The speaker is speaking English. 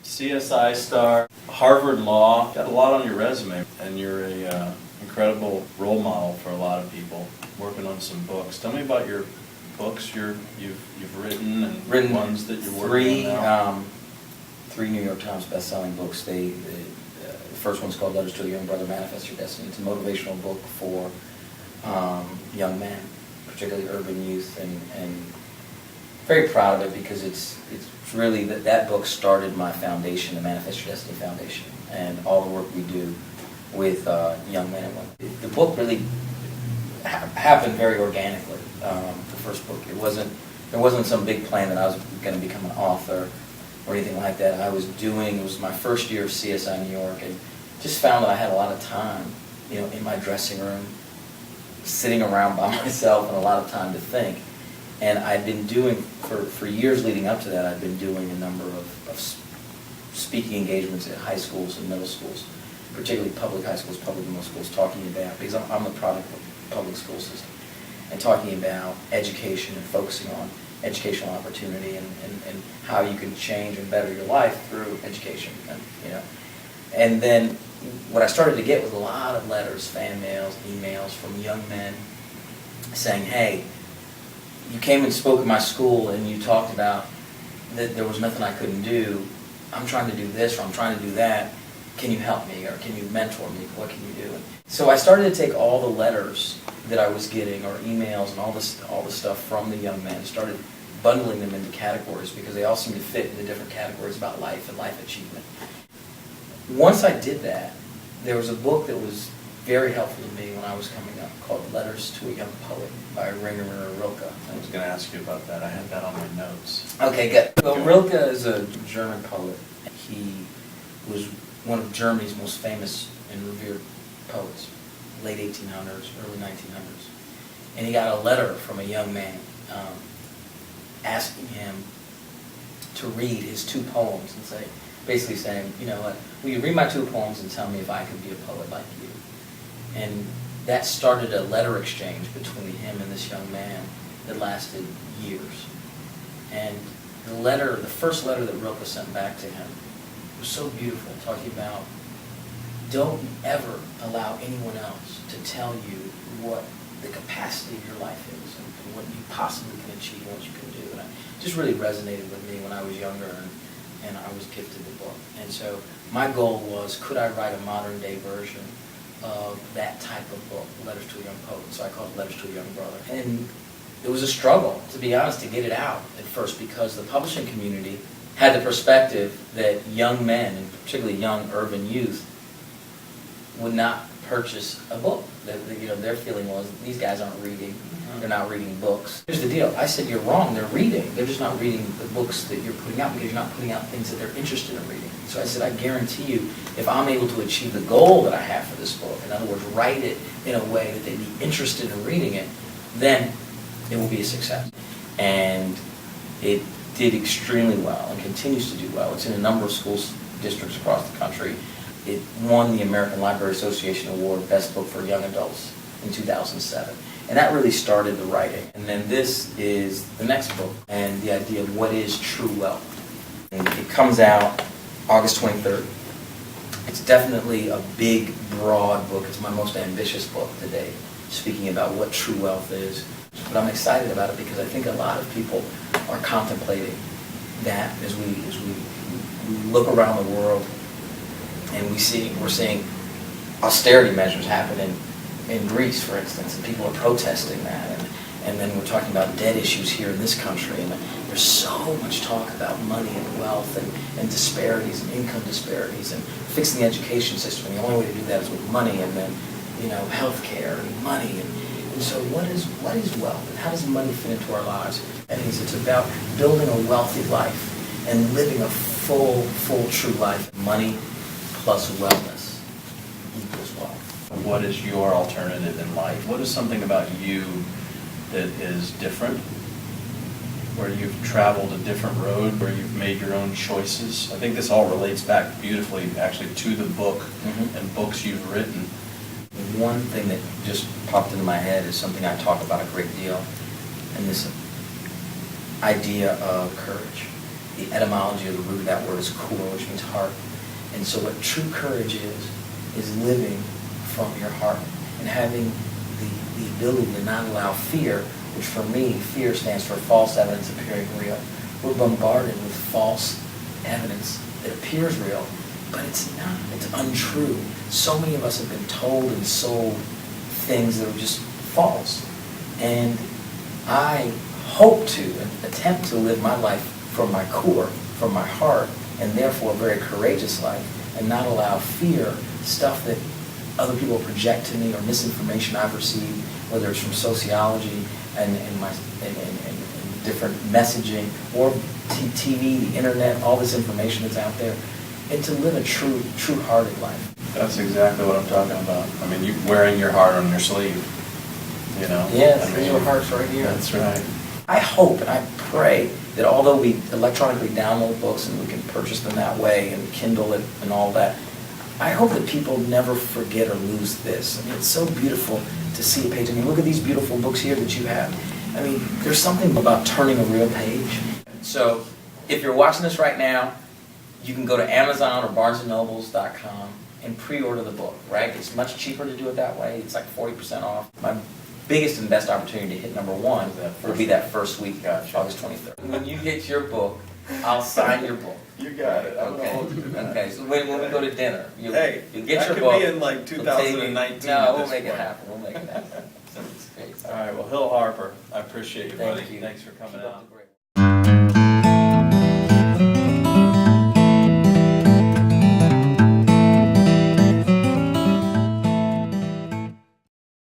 CSI star, Harvard Law, got a lot on your resume, and you're a incredible role model for a lot of people, working on some books. Tell me about your books you've written and ones that you're working on now. Three New York Times best-selling books. The first one's called Letters to a Young Brother, Manifest Your Destiny. It's a motivational book for young men, particularly urban youth, and very proud of it because it's really that book started my foundation, the Manifest Your Destiny Foundation, and all the work we do with young men and women. The book really happened very organically. The first book, there wasn't some big plan that I was going to become an author or anything like that. It was my first year of CSI New York, and just found that I had a lot of time, in my dressing room, sitting around by myself, and a lot of time to think. And I'd been doing, for years leading up to that, I'd been doing a number of speaking engagements at high schools and middle schools, particularly public high schools, public middle schools, talking about, because I'm the product of the public school system, and talking about education and focusing on educational opportunity and how you can change and better your life through education. And then what I started to get was a lot of letters, fan mails, emails from young men saying, hey, you came and spoke at my school and you talked about that there was nothing I couldn't do. I'm trying to do this or I'm trying to do that. Can you help me or can you mentor me? What can you do? So I started to take all the letters that I was getting or emails and all the stuff from the young men, started bundling them into categories because they all seemed to fit into different categories about life and life achievement. Once I did that, there was a book that was very helpful to me when I was coming up called Letters to a Young Poet by Rainer Rilke. I was going to ask you about that. I had that on my notes. Okay, good. Well, Rilke is a German poet. He was one of Germany's most famous and revered poets, late 1800s, early 1900s. And he got a letter from a young man asking him to read his two poems and basically saying, will you read my two poems and tell me if I could be a poet like you? And that started a letter exchange between him and this young man that lasted years. And the first letter that Rilke sent back to him was so beautiful, talking about don't ever allow anyone else to tell you what the capacity of your life is and what you possibly can achieve and what you can do. And it just really resonated with me when I was younger and I was gifted the book. And so my goal was, could I write a modern day version of that type of book, Letters to a Young Poet? So I called it Letters to a Young Brother. And it was a struggle, to be honest, to get it out at first because the publishing community had the perspective that young men, and particularly young urban youth, would not purchase a book. Their feeling was, these guys aren't reading, they're not reading books. Here's the deal, I said, you're wrong, they're reading. They're just not reading the books that you're putting out because you're not putting out things that they're interested in reading. So I said, I guarantee you, if I'm able to achieve the goal that I have for this book, in other words, write it in a way that they'd be interested in reading it, then it will be a success. And it did extremely well and continues to do well. It's in a number of school districts across the country. It won the American Library Association Award, Best Book for Young Adults in 2007. And that really started the writing. And then this is the next book, and the idea of what is true wealth. And it comes out August 23rd. It's definitely a big, broad book. It's my most ambitious book to date, speaking about what true wealth is. But I'm excited about it because I think a lot of people are contemplating that as we look around the world and we're seeing austerity measures happen in Greece, for instance, and people are protesting that. And then we're talking about debt issues here in this country, and there's so much talk about money and wealth and disparities and income disparities and fixing the education system. And the only way to do that is with money, and then health care and money. And so what is wealth, and how does money fit into our lives? And it's about building a wealthy life and living a full, true life. Money plus wellness equals wealth. What is your alternative in life? What is something about you that is different, where you've traveled a different road, where you've made your own choices? I think this all relates back beautifully, actually, to the book and books you've written. one thing that just popped into my head is something I talk about a great deal, and this idea of courage. The etymology of the root of that word is kur, which means heart. And so what true courage is living from your heart and having the ability to not allow fear, which for me, fear stands for false evidence appearing real. We're bombarded with false evidence that appears real, but it's not. It's untrue. So many of us have been told and sold things that are just false. And I hope to attempt to live my life from my core, from my heart, and therefore a very courageous life, and not allow fear, stuff that other people project to me or misinformation I've received, whether it's from sociology and different messaging or TV, the internet, all this information that's out there, and to live a true-hearted life. That's exactly what I'm talking about. I mean, you wearing your heart on your sleeve, you know? Yes, I mean, your heart's right here. That's right. I hope and I pray that although we electronically download books and we can purchase them that way and Kindle it and all that, I hope that people never forget or lose this. I mean, it's so beautiful to see a page. I mean, look at these beautiful books here that you have. I mean, there's something about turning a real page. So, if you're watching this right now, you can go to Amazon or BarnesandNobles.com and pre-order the book, right? It's much cheaper to do it that way. It's like 40% off. My biggest and best opportunity to hit #1 will be that first week, August 23rd. When you get your book, I'll sign your book. You got it. I'm Okay. gonna hold you to that. Okay. So when we go to dinner, you'll Hey, get your that book. could be in like We'll take you- 2019. No, at we'll this make it point. happen. We'll make it happen. So it's great. All right. Well, Hill Harper, I appreciate you, Thank buddy. you. Thanks for coming Keep up out. the great